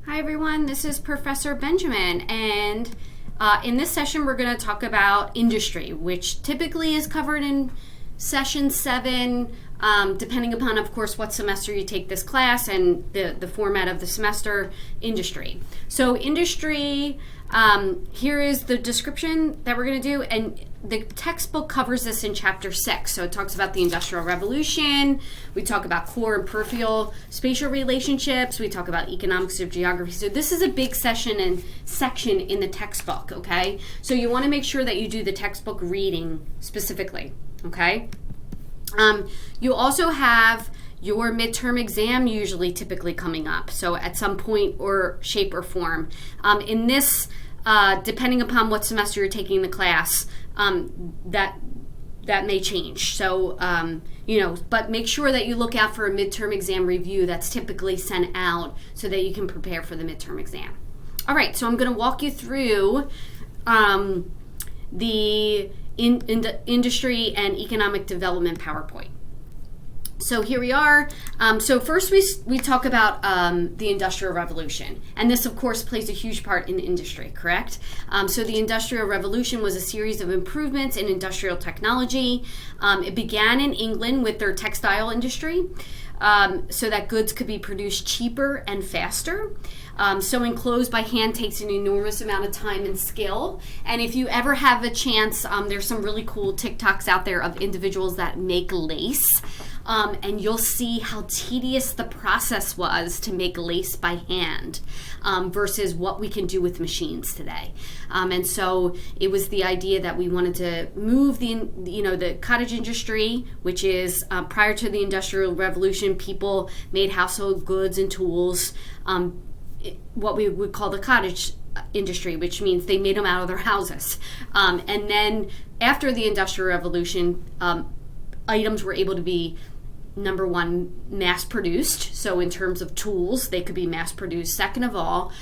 Hi everyone, this is Professor Benjamin, and in this session we're going to talk about industry, which typically is covered in session 7, depending upon, of course, what semester you take this class and the format of the semester. Industry. So industry, here is the description that we're going to do, and the textbook covers this in chapter 6. So it talks about the Industrial Revolution, we talk about core and peripheral spatial relationships, we talk about economics of geography. So this is a big section in the textbook, okay? So you want to make sure that you do the textbook reading specifically, okay? You also have your midterm exam typically coming up, so at some point or shape or form. In this, depending upon what semester you're taking the class, that may change. So, but make sure that you look out for a midterm exam review that's typically sent out so that you can prepare for the midterm exam. All right, so I'm going to walk you through the industry and economic development PowerPoint. So here we are. So first we talk about the Industrial Revolution. And this, of course, plays a huge part in industry, correct? So the Industrial Revolution was a series of improvements in industrial technology. It began in England with their textile industry, so that goods could be produced cheaper and faster. Sewing clothes by hand takes an enormous amount of time and skill. And if you ever have a chance, there's some really cool TikToks out there of individuals that make lace. And you'll see how tedious the process was to make lace by hand versus what we can do with machines today. And so it was the idea that we wanted to move the cottage industry, which is prior to the Industrial Revolution, people made household goods and tools, what we would call the cottage industry, which means they made them out of their houses. And then after the Industrial Revolution, items were able to be, number one, mass produced. So in terms of tools, they could be mass produced. Second of all,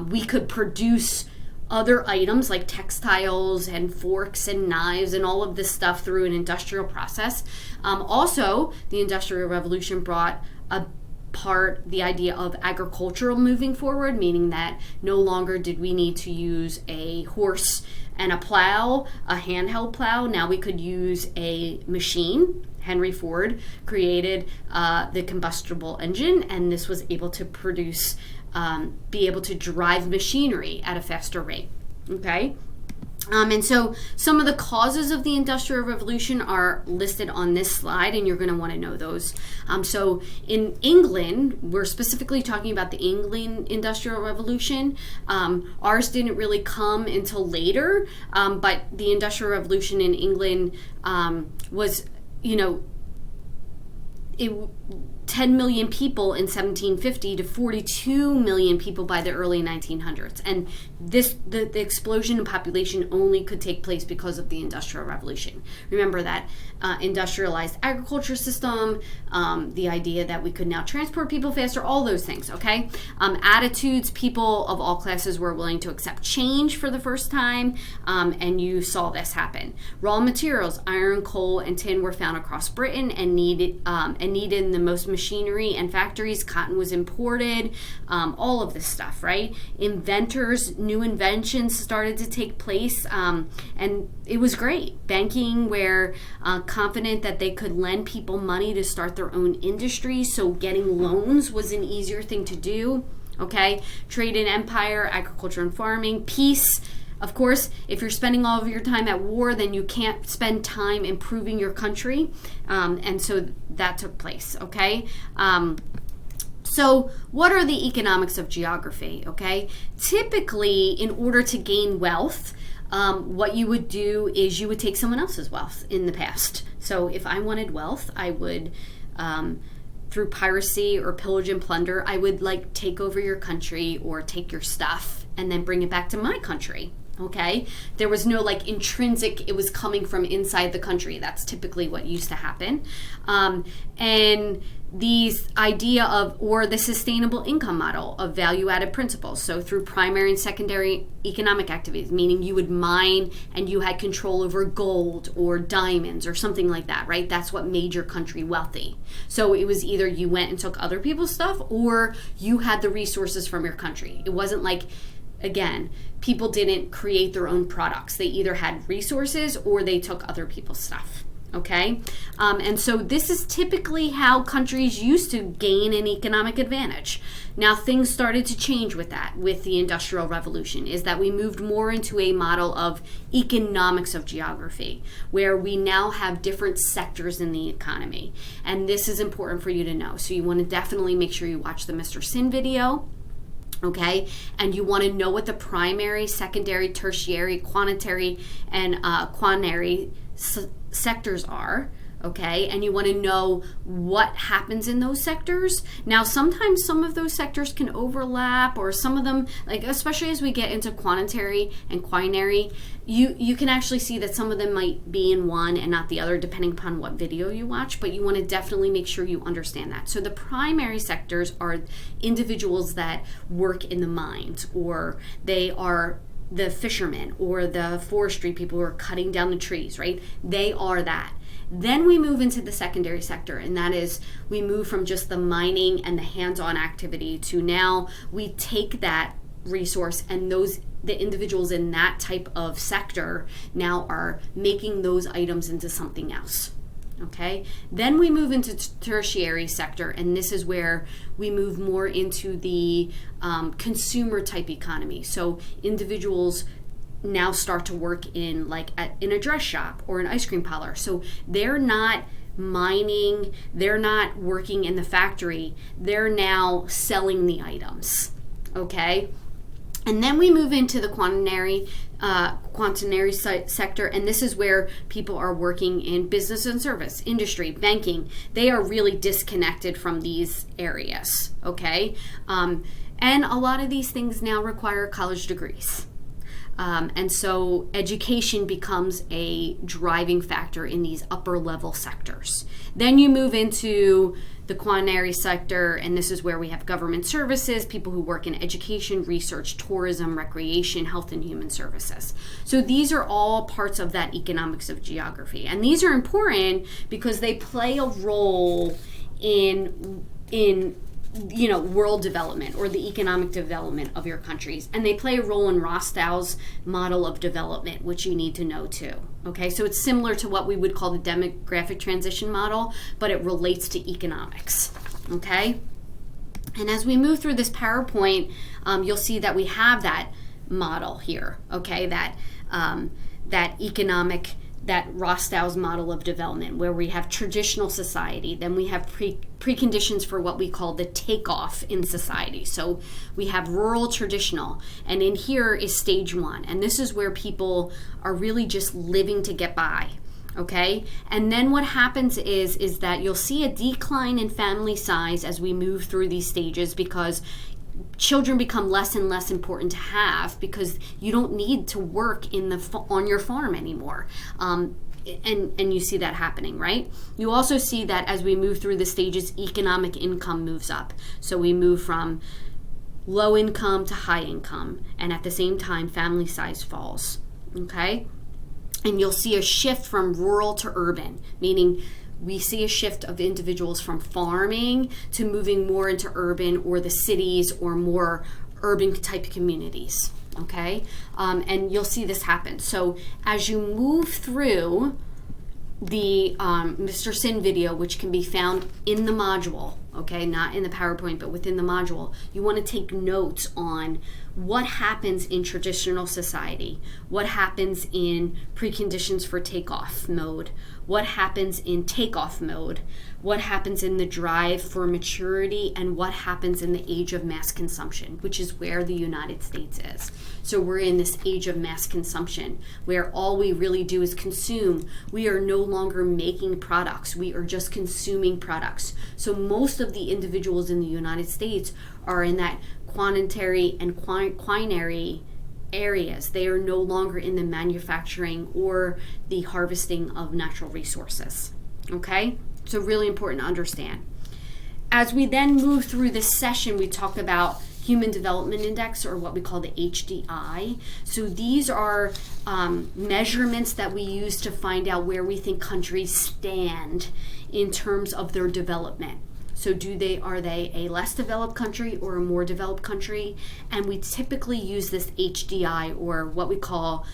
we could produce other items like textiles and forks and knives and all of this stuff through an industrial process. Also, the Industrial Revolution brought the idea of agricultural moving forward, meaning that no longer did we need to use a horse and a plow, a handheld plow. Now we could use a machine. Henry Ford created the combustible engine, and this was able to be able to drive machinery at a faster rate. Okay? And so some of the causes of the Industrial Revolution are listed on this slide, and you're going to want to know those. So in England, we're specifically talking about the England Industrial Revolution. Ours didn't really come until later, but the Industrial Revolution in England was, 10 million people in 1750 to 42 million people by the early 1900s. And the explosion in population only could take place because of the Industrial Revolution. Remember that industrialized agriculture system, the idea that we could now transport people faster, all those things, okay? Attitudes, people of all classes were willing to accept change for the first time, and you saw this happen. Raw materials, iron, coal, and tin were found across Britain and needed in the most machinery and factories. Cotton was imported, all of this stuff, right? Inventors, new inventions started to take place, and it was great. Banking, where confident that they could lend people money to start their own industry, so getting loans was an easier thing to do, okay? Trade and empire, agriculture and farming, peace. Of course, if you're spending all of your time at war, then you can't spend time improving your country. And so that took place, okay? So what are the economics of geography, okay? Typically, in order to gain wealth, what you would do is you would take someone else's wealth in the past. So if I wanted wealth, I would, through piracy or pillage and plunder, I would take over your country or take your stuff and then bring it back to my country. Okay, there was no like intrinsic, it was coming from inside the country. That's typically what used to happen. And these idea of, or the sustainable income model of value added principles. So through primary and secondary economic activities, meaning you would mine and you had control over gold or diamonds or something like that, right? That's what made your country wealthy. So it was either you went and took other people's stuff or you had the resources from your country. It wasn't like, again, people didn't create their own products. They either had resources or they took other people's stuff. Okay? And so this is typically how countries used to gain an economic advantage. Now things started to change with that, with the Industrial Revolution, is that we moved more into a model of economics of geography, where we now have different sectors in the economy. And this is important for you to know. So you want to definitely make sure you watch the Mr. Sin video. Okay, and you want to know what the primary, secondary, tertiary, quaternary, and quaternary sectors are. Okay, and you want to know what happens in those sectors. Now, sometimes some of those sectors can overlap, or some of them, like especially as we get into quaternary and quinary, you can actually see that some of them might be in one and not the other, depending upon what video you watch. But you want to definitely make sure you understand that. So the primary sectors are individuals that work in the mines, or they are the fishermen, or the forestry people who are cutting down the trees, right? They are that. Then we move into the secondary sector, and that is we move from just the mining and the hands-on activity to now we take that resource and the individuals in that type of sector now are making those items into something else. Okay, then we move into tertiary sector, and this is where we move more into the consumer type economy. So individuals now start to work in in a dress shop or an ice cream parlor. So they're not mining, they're not working in the factory, they're now selling the items. Okay, and then we move into the quaternary sector, and this is where people are working in business and service, industry, banking. They are really disconnected from these areas. Okay, and a lot of these things now require college degrees. And so education becomes a driving factor in these upper level sectors. Then you move into the quaternary sector, and this is where we have government services, people who work in education, research, tourism, recreation, health and human services. So these are all parts of that economics of geography. And these are important because they play a role in world development or the economic development of your countries. And they play a role in Rostow's model of development, which you need to know too. Okay, so it's similar to what we would call the demographic transition model, but it relates to economics. Okay, and as we move through this PowerPoint, you'll see that we have that model here. Okay, that economic, that Rostow's model of development, where we have traditional society, then we have preconditions for what we call the takeoff in society. So we have rural traditional, and in here is stage one, and this is where people are really just living to get by. Okay, and then what happens is that you'll see a decline in family size as we move through these stages, because children become less and less important to have because you don't need to work on your farm anymore. And you see that happening, right? You also see that as we move through the stages, economic income moves up. So we move from low income to high income, and at the same time, family size falls. Okay? And you'll see a shift from rural to urban, meaning we see a shift of individuals from farming to moving more into urban or the cities or more urban type communities. Okay, and you'll see this happen. So as you move through the Mr. Sin video, which can be found in the module, okay, not in the PowerPoint, but within the module, you want to take notes on what happens in traditional society, what happens in preconditions for takeoff mode, what happens in takeoff mode, what happens in the drive for maturity, and what happens in the age of mass consumption, which is where the United States is. So we're in this age of mass consumption where all we really do is consume. We are no longer making products. We are just consuming products. So most of the individuals in the United States are in that quaternary and quinary areas. They are no longer in the manufacturing or the harvesting of natural resources. Okay? So really important to understand. As we then move through this session, we talk about Human Development Index, or what we call the HDI. So these are measurements that we use to find out where we think countries stand in terms of their development. So are they a less developed country or a more developed country? And we typically use this HDI, or what we call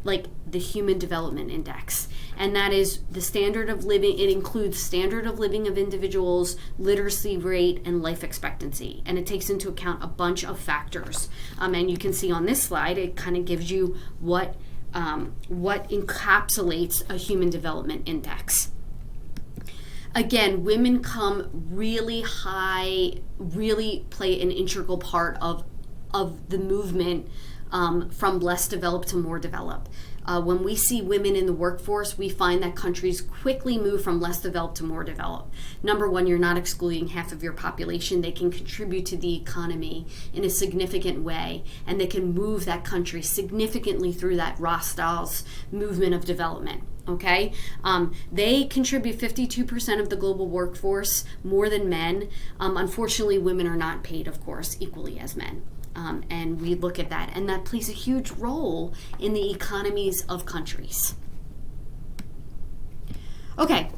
like the Human Development Index. And that is the standard of living. It includes standard of living of individuals, literacy rate, and life expectancy. And it takes into account a bunch of factors. And you can see on this slide, it kind of gives you what encapsulates a Human Development Index. Again, women come really high, really play an integral part of the movement from less developed to more developed. When we see women in the workforce, we find that countries quickly move from less developed to more developed. Number one, you're not excluding half of your population. They can contribute to the economy in a significant way, and they can move that country significantly through that Rostow's movement of development. Okay, they contribute 52% of the global workforce, more than men. Unfortunately, women are not paid, of course, equally as men. And we look at that, and that plays a huge role in the economies of countries. Okay,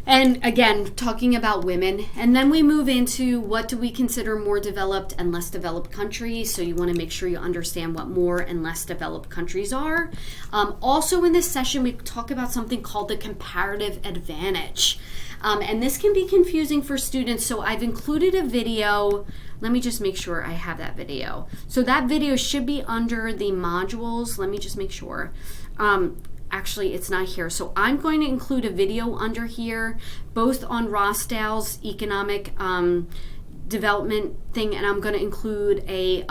and again, talking about women, and then we move into what do we consider more developed and less developed countries. So you want to make sure you understand what more and less developed countries are. Also in this session, we talk about something called the comparative advantage. And this can be confusing for students, so I've included a video. Let me just make sure I have that video. So that video should be under the modules. Let me just make sure. Actually, it's not here. So I'm going to include a video under here, both on Rostow's economic development thing, and I'm going to include a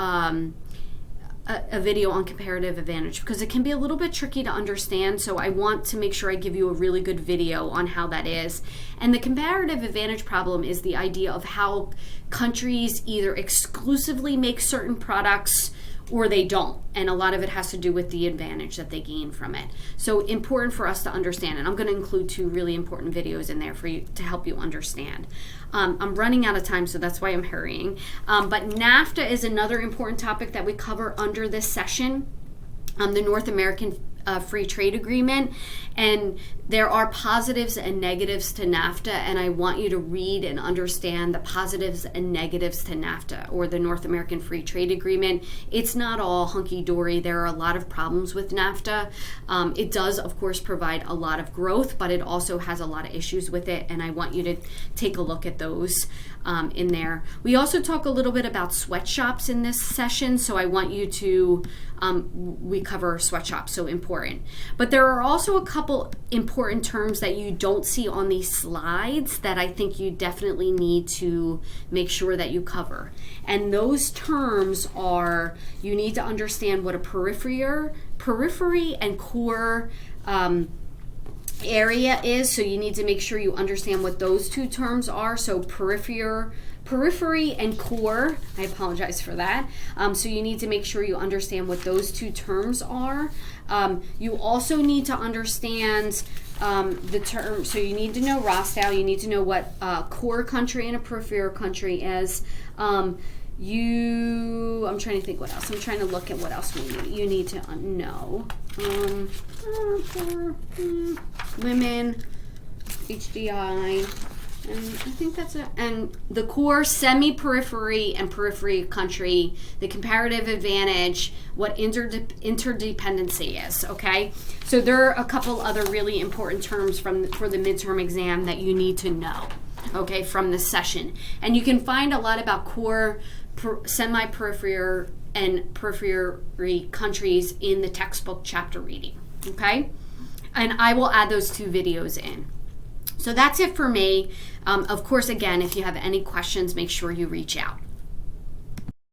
video on comparative advantage, because it can be a little bit tricky to understand. So I want to make sure I give you a really good video on how that is. And the comparative advantage problem is the idea of how countries either exclusively make certain products or they don't. And a lot of it has to do with the advantage that they gain from it. So important for us to understand. And I'm going to include 2 really important videos in there for you to help you understand. I'm running out of time, so that's why I'm hurrying. But NAFTA is another important topic that we cover under this session. The North American Free Trade Agreement, and there are positives and negatives to NAFTA, and I want you to read and understand the positives and negatives to NAFTA, or the North American Free Trade Agreement. It's not all hunky-dory. There are a lot of problems with NAFTA. It does, of course, provide a lot of growth, but it also has a lot of issues with it, and I want you to take a look at those in there. We also talk a little bit about sweatshops in this session, so I want you to we cover sweatshops, so important. But there are also a couple important terms that you don't see on these slides that I think you definitely need to make sure that you cover. And those terms are, you need to understand what a periphery and core area is, so you need to make sure you understand what those 2 terms are. So periphery and core, I apologize for that. So you need to make sure you understand what those 2 terms are. You also need to understand the term, so you need to know Rostow, you need to know what a core country and a peripheral country is. I'm trying to think what else. I'm trying to look at what else you need to know. Women, HDI, and I think that's it. And the core, semi-periphery, and periphery country, the comparative advantage, what interdependency is, okay? So there are a couple other really important terms for the midterm exam that you need to know, okay, from this session. And you can find a lot about core, semi-periphery, and periphery countries in the textbook chapter reading, okay? And I will add those 2 videos in. So that's it for me. Of course, again, if you have any questions, make sure you reach out.